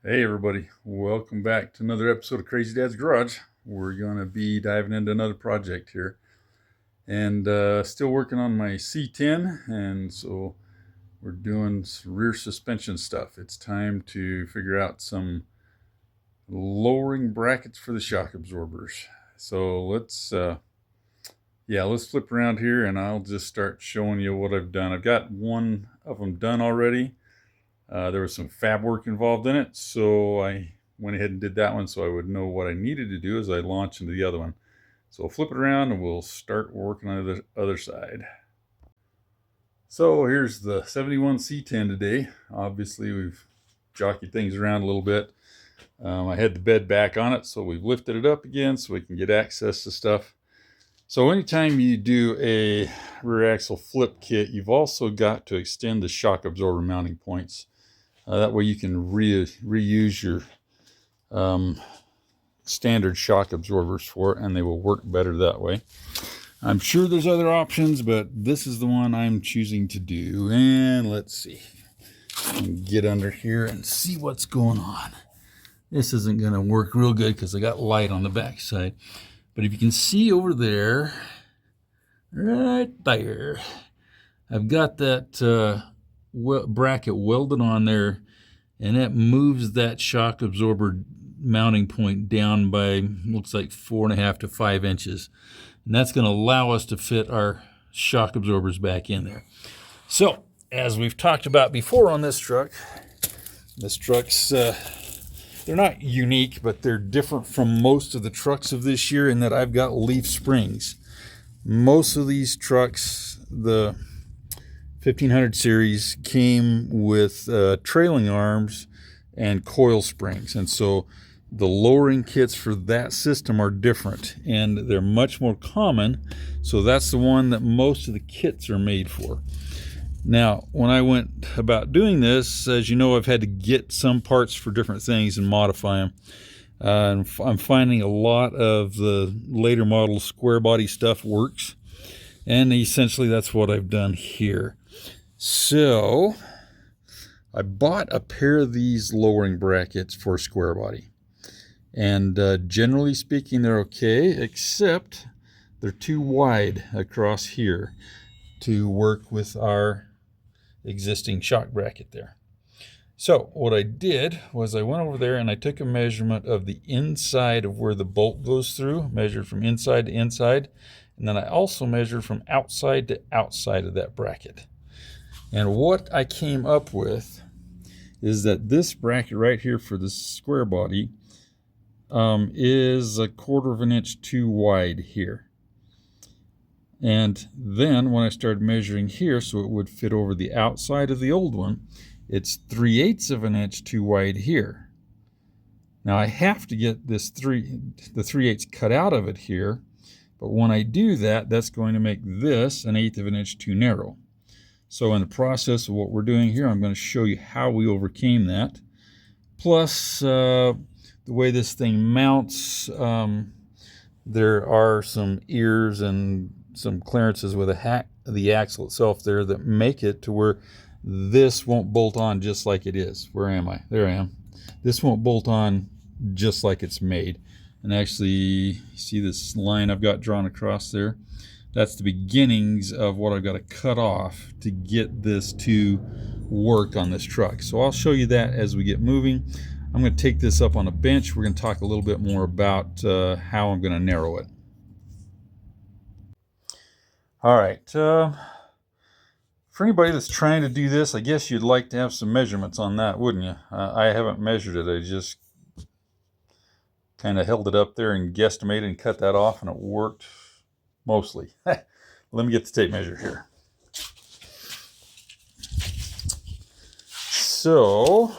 Hey everybody, welcome back to another episode of Crazy Dad's Garage. We're going to be diving into another project here. And still working on my C10, and so we're doing some rear suspension stuff. It's time to figure out some lowering brackets for the shock absorbers. So let's flip around here and I'll just start showing you what I've done. I've got one of them done already. There was some fab work involved in it, so I went ahead and did that one so I would know what I needed to do as I launch into the other one. So I'll flip it around and we'll start working on the other side. So here's the 71 C10 today. Obviously we've jockeyed things around a little bit. I had the bed back on it, so we've lifted it up again so we can get access to stuff. So anytime you do a rear axle flip kit, you've also got to extend the shock absorber mounting points. That way you can reuse your standard shock absorbers for it, and they will work better that way. I'm sure there's other options, but this is the one I'm choosing to do. And let's see. Get under here and see what's going on. This isn't going to work real good because I got light on the back side. But if you can see over there, right there, I've got that bracket welded on there, and that moves that shock absorber mounting point down by, looks like 4.5 to 5 inches. And that's going to allow us to fit our shock absorbers back in there. So, as we've talked about before on this truck's, they're not unique, but they're different from most of the trucks of this year in that I've got leaf springs. Most of these trucks, the 1500 series, came with trailing arms and coil springs, and so the lowering kits for that system are different and they're much more common, so that's the one that most of the kits are made for. Now, when I went about doing this, as you know, I've had to get some parts for different things and modify them. And I'm finding a lot of the later model square body stuff works, and essentially that's what I've done here. So I bought a pair of these lowering brackets for square body, and generally speaking they're okay, except they're too wide across here to work with our existing shock bracket there. So what I did was I went over there and I took a measurement of the inside of where the bolt goes through, measured from inside to inside, and then I also measured from outside to outside of that bracket. And what I came up with is that this bracket right here for the square body is 1/4 of an inch too wide here. And then when I started measuring here so it would fit over the outside of the old one, it's 3/8 of an inch too wide here. Now I have to get the 3/8 cut out of it here, but when I do that, that's going to make this 1/8 of an inch too narrow. So in the process of what we're doing here, I'm going to show you how we overcame that. Plus, the way this thing mounts, there are some ears and some clearances with the axle itself there that make it to where this won't bolt on just like it is. Where am I? There I am. This won't bolt on just like it's made. And actually, see this line I've got drawn across there? That's the beginnings of what I've got to cut off to get this to work on this truck. So I'll show you that as we get moving. I'm going to take this up on a bench. We're going to talk a little bit more about how I'm going to narrow it. All right. For anybody that's trying to do this, I guess you'd like to have some measurements on that, wouldn't you? I haven't measured it. I just kind of held it up there and guesstimated and cut that off, and it worked mostly. Let me get the tape measure here. So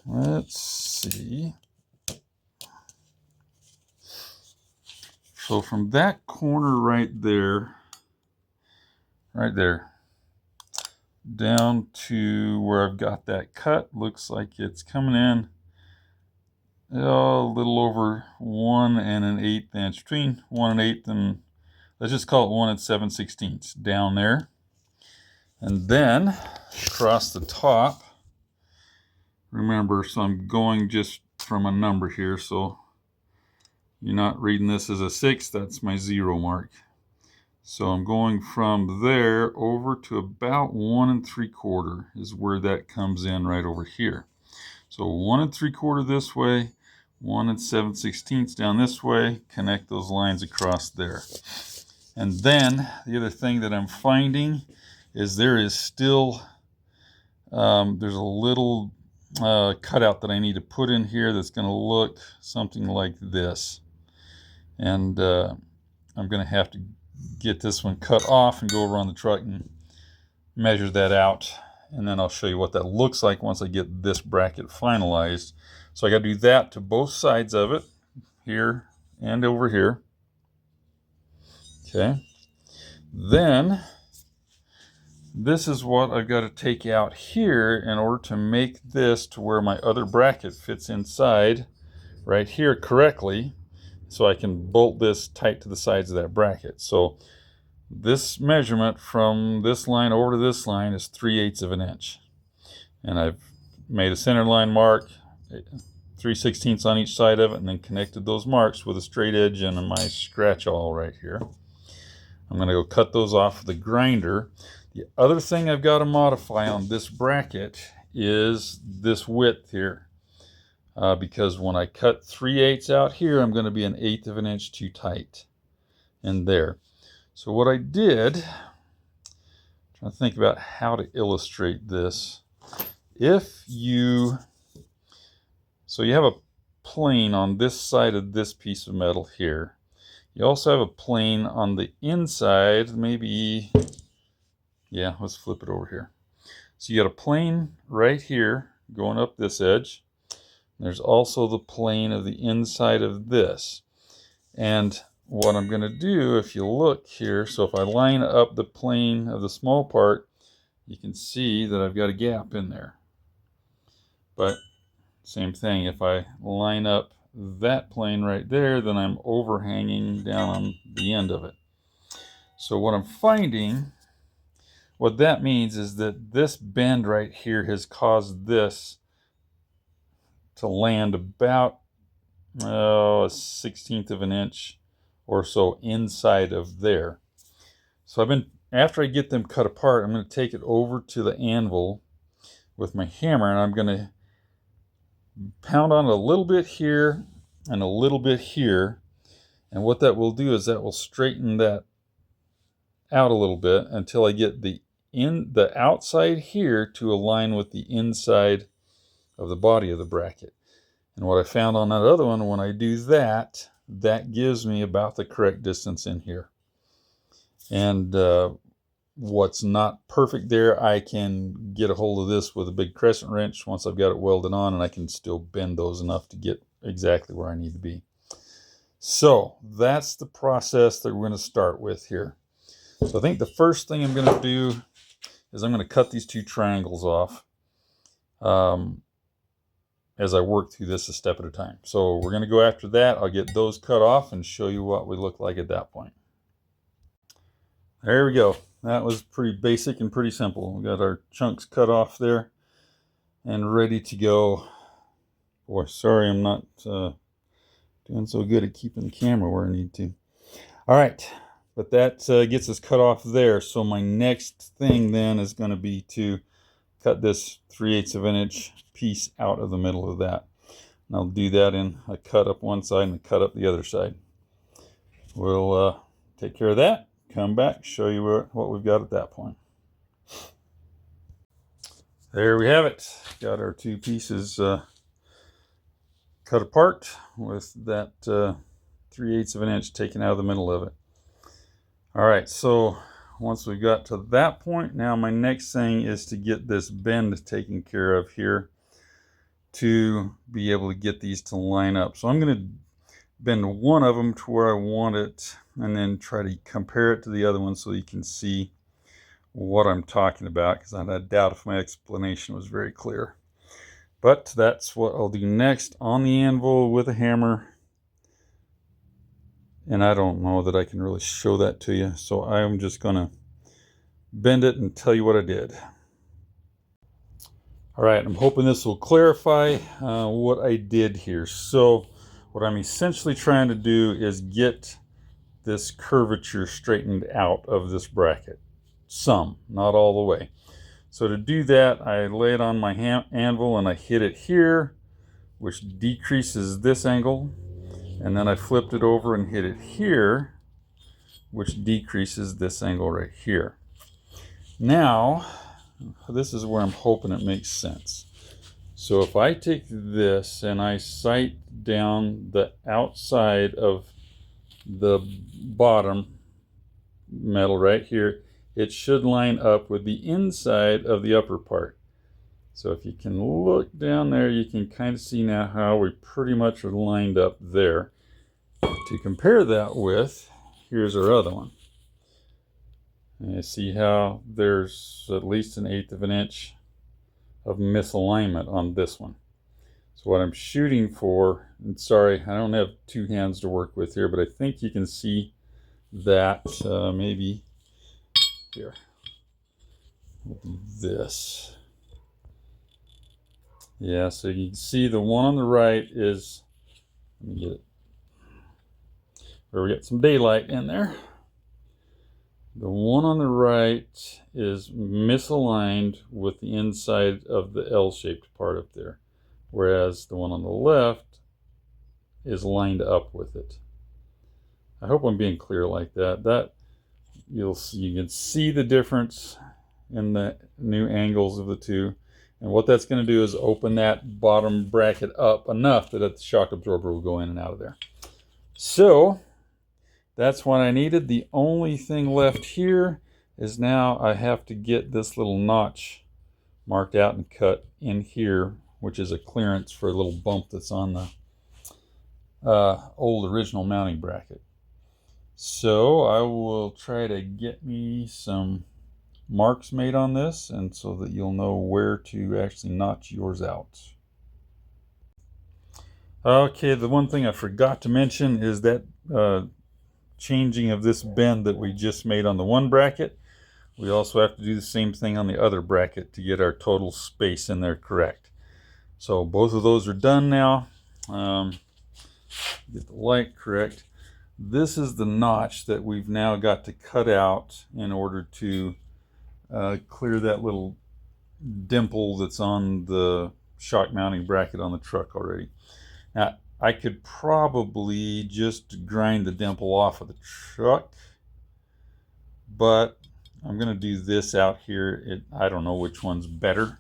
let's see. So from that corner right there, down to where I've got that cut, looks like it's coming in a little over 1 1/8 inch, between 1 1/8 and, let's just call it 1 7/16 down there. And then across the top, remember, so I'm going just from a number here, so you're not reading this as a 6, that's my 0 mark. So I'm going from there over to about 1 3/4 is where that comes in right over here. So 1 3/4 this way, 1 7/16 down this way, connect those lines across there. And then the other thing that I'm finding is there is still, there's a little cutout that I need to put in here that's going to look something like this. And I'm going to have to get this one cut off and go over on the truck and measure that out. And then I'll show you what that looks like once I get this bracket finalized. So I got to do that to both sides of it, here and over here. Okay. Then this is what I've got to take out here in order to make this to where my other bracket fits inside right here correctly, so I can bolt this tight to the sides of that bracket. So this measurement from this line over to this line is 3/8 of an inch. And I've made a center line mark, 3/16 on each side of it, and then connected those marks with a straight edge and my scratch awl right here. I'm going to go cut those off with the grinder. The other thing I've got to modify on this bracket is this width here. Because when I cut 3/8 out here, I'm going to be 1/8 of an inch too tight in there. So what I did, trying to think about how to illustrate this. So you have a plane on this side of this piece of metal here. You also have a plane on the inside, maybe, yeah, let's flip it over here. So you got a plane right here going up this edge. There's also the plane of the inside of this. And what I'm going to do, if you look here, so if I line up the plane of the small part, you can see that I've got a gap in there. But same thing, if I line up that plane right there, then I'm overhanging down on the end of it. So what I'm finding, what that means is that this bend right here has caused this to land about a 1/16 of an inch or so inside of there. So after I get them cut apart, I'm going to take it over to the anvil with my hammer, and I'm going to pound on a little bit here and a little bit here. And what that will do is that will straighten that out a little bit until I get the outside here to align with the inside of the body of the bracket. And what I found on that other one, when I do that, that gives me about the correct distance in here. And what's not perfect there, I can get a hold of this with a big crescent wrench once I've got it welded on, and I can still bend those enough to get exactly where I need to be. So that's the process that we're going to start with here. So I think the first thing I'm going to do is I'm going to cut these 2 triangles off as I work through this a step at a time. So we're going to go after that. I'll get those cut off and show you what we look like at that point. There we go. That was pretty basic and pretty simple. We got our chunks cut off there and ready to go. Boy, sorry I'm not doing so good at keeping the camera where I need to. All right, but that gets us cut off there. So my next thing then is going to be to cut this 3/8 of an inch piece out of the middle of that. And I'll do that in a cut up one side and a cut up the other side. We'll take care of that, come back, show you what we've got at that point. There we have it. Got our 2 pieces cut apart with that 3/8 of an inch taken out of the middle of it. All right, so once we got to that point, now my next thing is to get this bend taken care of here to be able to get these to line up. So I'm going to bend one of them to where I want it and then try to compare it to the other one so you can see what I'm talking about, because I doubt if my explanation was very clear. But that's what I'll do next on the anvil with a hammer. And I don't know that I can really show that to you, so I'm just going to bend it and tell you what I did. All right, I'm hoping this will clarify what I did here. So what I'm essentially trying to do is get this curvature straightened out of this bracket. Some, not all the way. So to do that, I lay it on my anvil and I hit it here, which decreases this angle. And then I flipped it over and hit it here, which decreases this angle right here. Now, this is where I'm hoping it makes sense. So if I take this and I sight down the outside of the bottom metal right here, it should line up with the inside of the upper part. So if you can look down there, you can kind of see now how we pretty much are lined up there. To compare that with, here's our other one. And you see how there's at least 1/8 of an inch of misalignment on this one. So what I'm shooting for, and sorry, I don't have two hands to work with here, but I think you can see that maybe here. We'll do this. Yeah, so you can see the one on the right is, let me get it, where we get some daylight in there. The one on the right is misaligned with the inside of the L-shaped part up there, whereas the one on the left is lined up with it. I hope I'm being clear like that. That you can see the difference in the new angles of the two. And what that's going to do is open that bottom bracket up enough that the shock absorber will go in and out of there. So that's what I needed. The only thing left here is now I have to get this little notch marked out and cut in here, which is a clearance for a little bump that's on the old original mounting bracket. So I will try to get me some marks made on this, and so that you'll know where to actually notch yours out. Okay, the one thing I forgot to mention is that changing of this bend that we just made on the one bracket. We also have to do the same thing on the other bracket to get our total space in there correct. So both of those are done now. Get the light correct. This is the notch that we've now got to cut out in order to clear that little dimple that's on the shock mounting bracket on the truck already. Now, I could probably just grind the dimple off of the truck, but I'm going to do this out here. I don't know which one's better.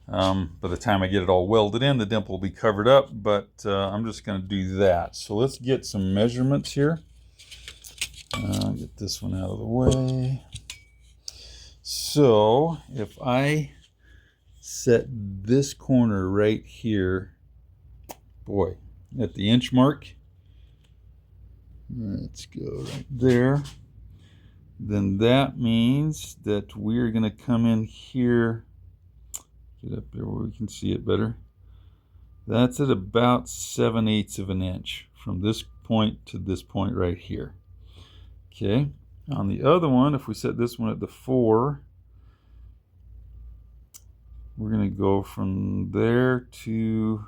By the time I get it all welded in, the dimple will be covered up, but I'm just going to do that. So let's get some measurements here. Get this one out of the way. So if I set this corner right here, boy, at the inch mark, let's go right there, then that means that we're going to come in here, get up there where we can see it better. That's at about 7/8 of an inch from this point to this point right here. Okay, on the other one, if we set this one at the 4, we're going to go from there to,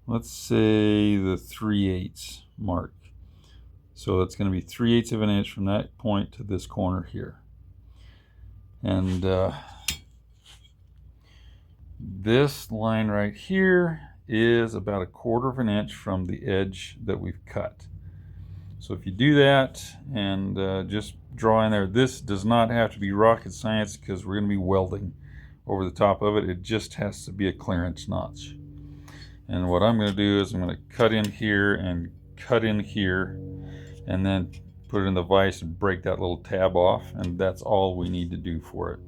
let's say, the 3/8 mark. So that's going to be 3/8 of an inch from that point to this corner here. And this line right here is about 1/4 of an inch from the edge that we've cut. So if you do that and just draw in there, this does not have to be rocket science because we're going to be welding over the top of it. It just has to be a clearance notch. And what I'm going to do is I'm going to cut in here and cut in here and then put it in the vise and break that little tab off, and that's all we need to do for it.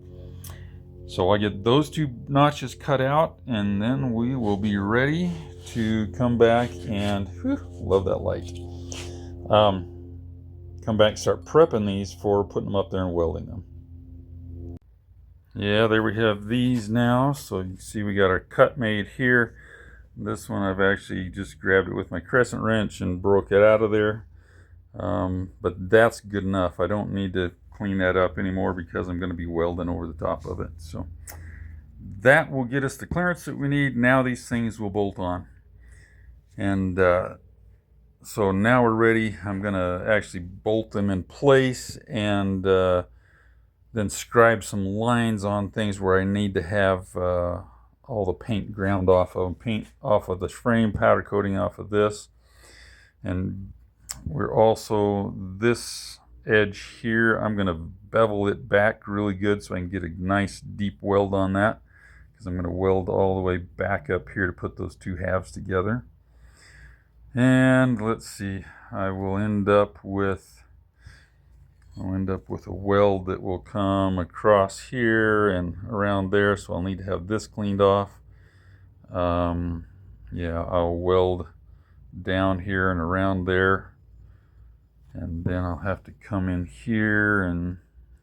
So I'll get those two notches cut out, and then we will be ready to come back and, love that light, come back and start prepping these for putting them up there and welding them. Yeah, there we have these now. So you can see we got our cut made here. This one I've actually just grabbed it with my crescent wrench and broke it out of there. But that's good enough. I don't need to clean that up anymore because I'm going to be welding over the top of it. So that will get us the clearance that we need. Now these things will bolt on. And so now we're ready. I'm going to actually bolt them in place and then scribe some lines on things where I need to have all the paint ground off of, paint off of the frame, powder coating off of this. And we're also, this edge here, I'm going to bevel it back really good so I can get a nice deep weld on that, because I'm going to weld all the way back up here to put those two halves together. And let's see, I'll end up with a weld that will come across here and around there, so I'll need to have this cleaned off. Yeah, I'll weld down here and around there, and then I'll have to come in here, and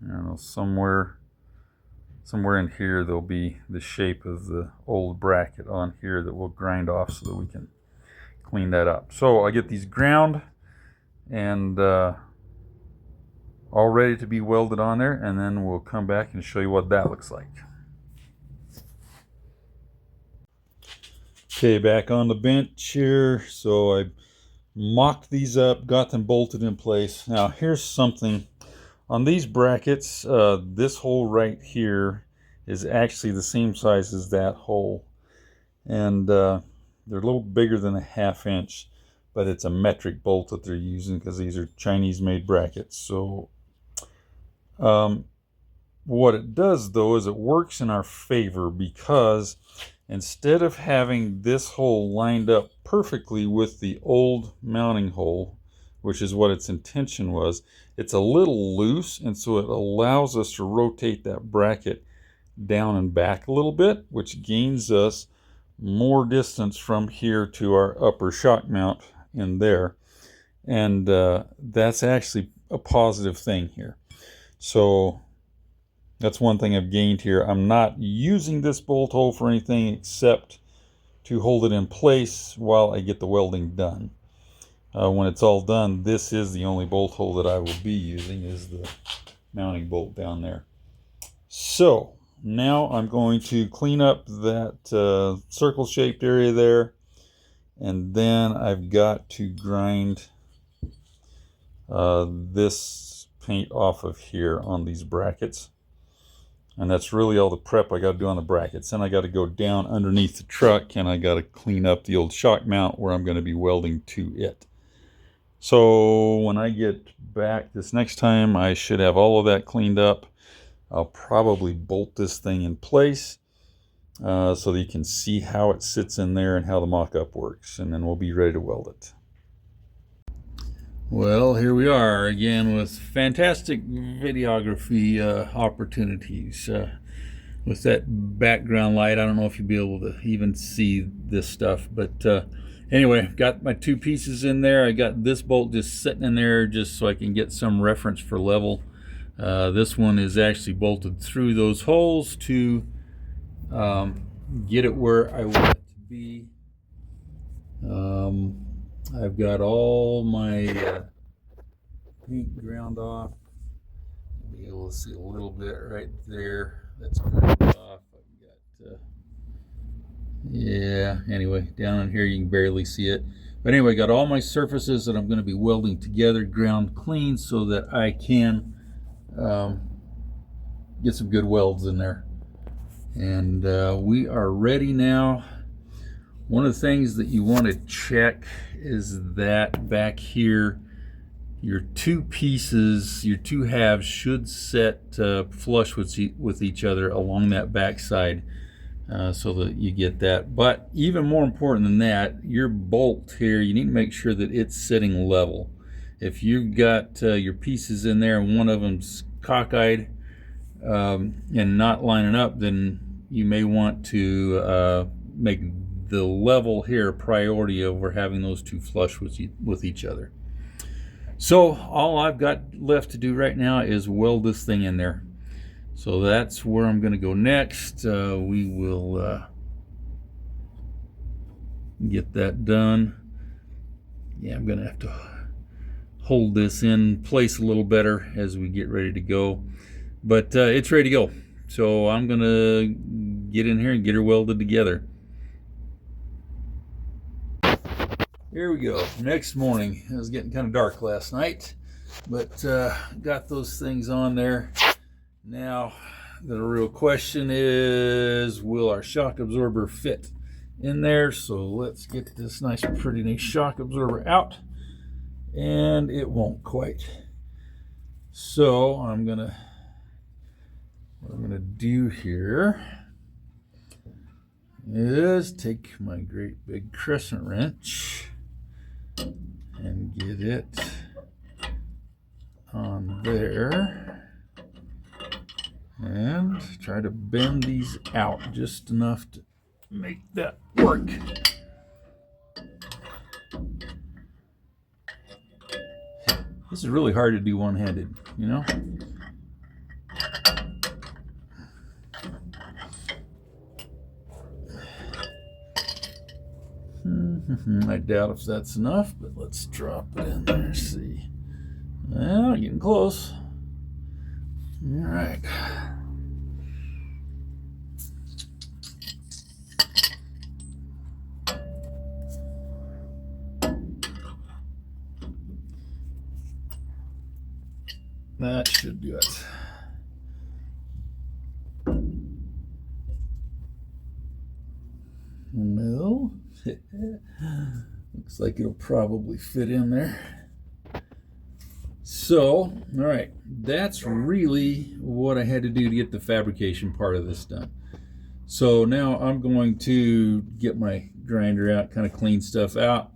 I don't know, somewhere in here there'll be the shape of the old bracket on here that we'll grind off so that we can clean that up. So I get these ground and all ready to be welded on there, and then we'll come back and show you what that looks like. Okay, back on the bench here. So I mocked these up, got them bolted in place. Now here's something on these brackets. This hole right here is actually the same size as that hole, and they're a little bigger than a 1/2 inch, but it's a metric bolt that they're using because these are Chinese made brackets. So what it does though is it works in our favor, because instead of having this hole lined up perfectly with the old mounting hole, which is what its intention was, it's a little loose, and so it allows us to rotate that bracket down and back a little bit, which gains us more distance from here to our upper shock mount in there. And that's actually a positive thing here. So that's one thing I've gained here. I'm not using this bolt hole for anything except to hold it in place while I get the welding done. When it's all done, this is the only bolt hole that I will be using, is the mounting bolt down there. So now I'm going to clean up that circle shaped area there, and then I've got to grind this paint off of here on these brackets. And that's really all the prep I got to do on the brackets. Then I got to go down underneath the truck, and I got to clean up the old shock mount where I'm going to be welding to it. So when I get back this next time, I should have all of that cleaned up. I'll probably bolt this thing in place so that you can see how it sits in there and how the mock-up works, and then we'll be ready to weld it. Well, here we are again with fantastic videography opportunities. With that background light, I don't know if you'll be able to even see this stuff, but anyway, got my two pieces in there. I got this bolt just sitting in there just so I can get some reference for level. This one is actually bolted through those holes to get it where I want it to be. I've got all my paint ground off. You'll be able to see a little bit right there. That's ground off. I've got, yeah, anyway, down in here you can barely see it. But anyway, got all my surfaces that I'm going to be welding together ground clean so that I can get some good welds in there. And we are ready now. One of the things that you want to check is that back here, your two pieces, your two halves should set flush with each other along that back side, so that you get that. But even more important than that, your bolt here, you need to make sure that it's sitting level. If you've got your pieces in there and one of them's cockeyed and not lining up, then you may want to make the level here priority over having those two flush with each other. So all I've got left to do right now is weld this thing in there. So that's where I'm going to go next. We will get that done. Yeah, I'm going to have to hold this in place a little better as we get ready to go. But it's ready to go. So I'm going to get in here and get her welded together. Here we go. Next morning. It was getting kind of dark last night, but got those things on there. Now, the real question is, will our shock absorber fit in there? So let's get this nice, pretty nice shock absorber out, and it won't quite. So what I'm gonna do here is take my great big crescent wrench and get it on there and try to bend these out just enough to make that work. This is really hard to do one-handed, you know? I doubt if that's enough, but let's drop it in there, see. Well, getting close. All right. That should do it. No. Looks like it'll probably fit in there. So, all right, that's really what I had to do to get the fabrication part of this done. So now I'm going to get my grinder out, kind of clean stuff out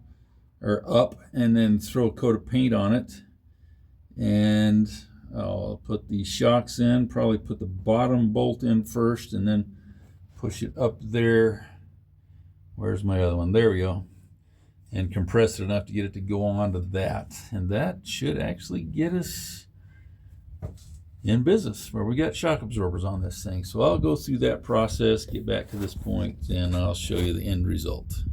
or up, and then throw a coat of paint on it. And I'll put the shocks in, probably put the bottom bolt in first and then push it up there. Where's my other one? There we go. And compress it enough to get it to go onto that. And that should actually get us in business where we got shock absorbers on this thing. So I'll go through that process, get back to this point, and I'll show you the end result.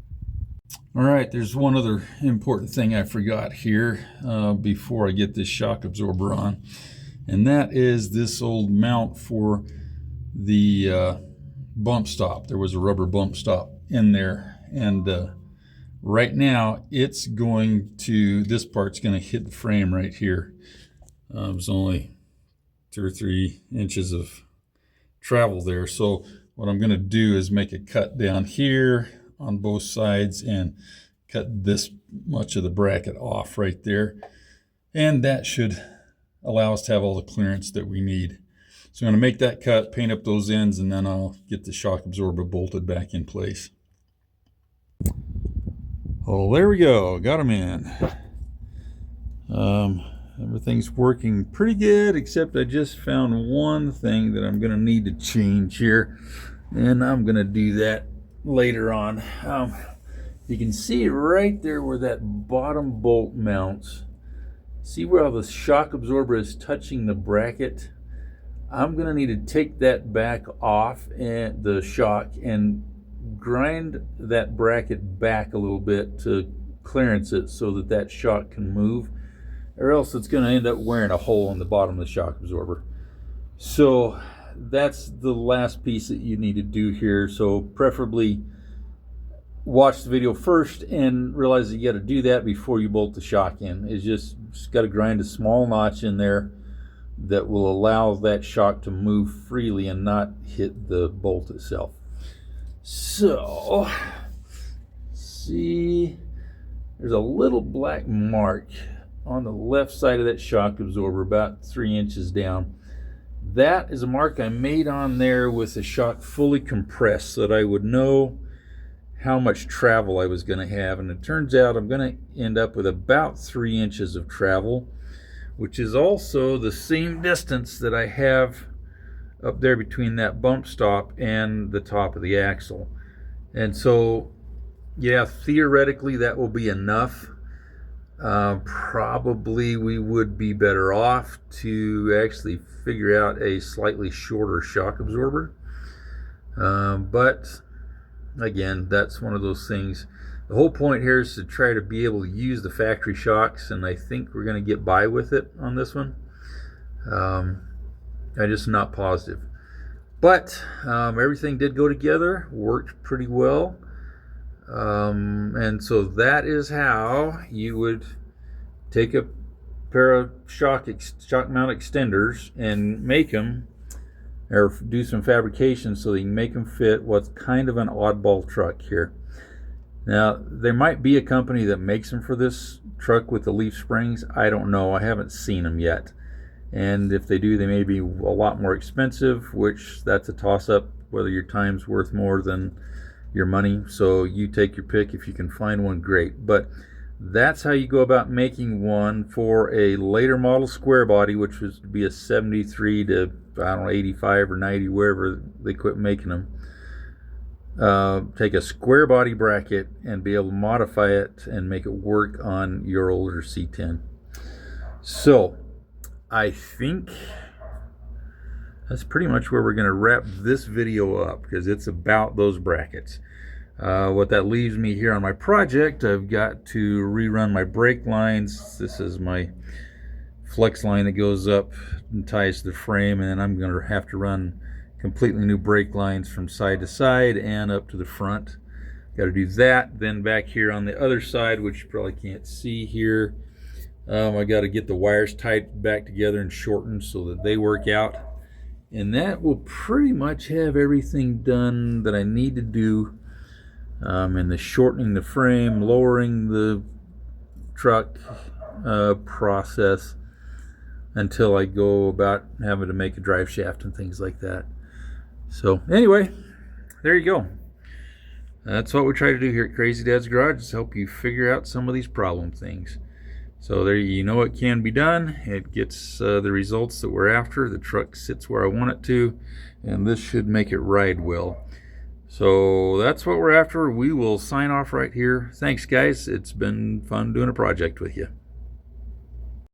All right, there's one other important thing I forgot here before I get this shock absorber on. And that is this old mount for the bump stop. There was a rubber bump stop in there, and right now it's going to, this part's going to hit the frame right here. There's only 2 or 3 inches of travel there. So what I'm going to do is make a cut down here on both sides and cut this much of the bracket off right there. And that should allow us to have all the clearance that we need. So I'm going to make that cut, paint up those ends, and then I'll get the shock absorber bolted back in place. Oh, there we go. Got them in. Everything's working pretty good, except I just found one thing that I'm going to need to change here, and I'm going to do that later on. You can see right there where that bottom bolt mounts. See where the shock absorber is touching the bracket? I'm going to need to take that back off and the shock and grind that bracket back a little bit to clearance it so that that shock can move, or else it's going to end up wearing a hole in the bottom of the shock absorber. So that's the last piece that you need to do here. So preferably watch the video first and realize that you got to do that before you bolt the shock in. It's just got to grind a small notch in there that will allow that shock to move freely and not hit the bolt itself. So, see, there's a little black mark on the left side of that shock absorber about 3 inches down. That is a mark I made on there with the shock fully compressed so that I would know how much travel I was going to have. And it turns out I'm going to end up with about 3 inches of travel, which is also the same distance that I have up there between that bump stop and the top of the axle. And so, yeah, theoretically that will be enough. Probably we would be better off to actually figure out a slightly shorter shock absorber. But again, that's one of those things. The whole point here is to try to be able to use the factory shocks, and I think we're going to get by with it on this one. I'm just not positive. But everything did go together, worked pretty well. And so that is how you would take a pair of shock mount extenders and make them, or do some fabrication so they can make them fit what's kind of an oddball truck here. Now, there might be a company that makes them for this truck with the leaf springs. I don't know. I haven't seen them yet. And if they do, they may be a lot more expensive, which that's a toss-up, whether your time's worth more than your money. So you take your pick. If you can find one, great. But that's how you go about making one for a later model square body, which was to be a 73 to, I don't know, 85 or 90, wherever they quit making them. Take a square body bracket and be able to modify it and make it work on your older C10. So I think that's pretty much where we're going to wrap this video up, because it's about those brackets. What that leaves me here on my project, I've got to rerun my brake lines. This is my flex line that goes up and ties to the frame, and then I'm going to have to run completely new brake lines from side to side and up to the front. Got to do that. Then back here on the other side, which you probably can't see here, I got to get the wires tied back together and shortened so that they work out. And that will pretty much have everything done that I need to do in the shortening the frame, lowering the truck process, until I go about having to make a drive shaft and things like that. So anyway, there you go. That's what we try to do here at Crazy Dad's Garage, is help you figure out some of these problem things. So there, you know, it can be done. It gets the results that we're after. The truck sits where I want it to, and this should make it ride well. So that's what we're after. We will sign off right here. Thanks, guys. It's been fun doing a project with you.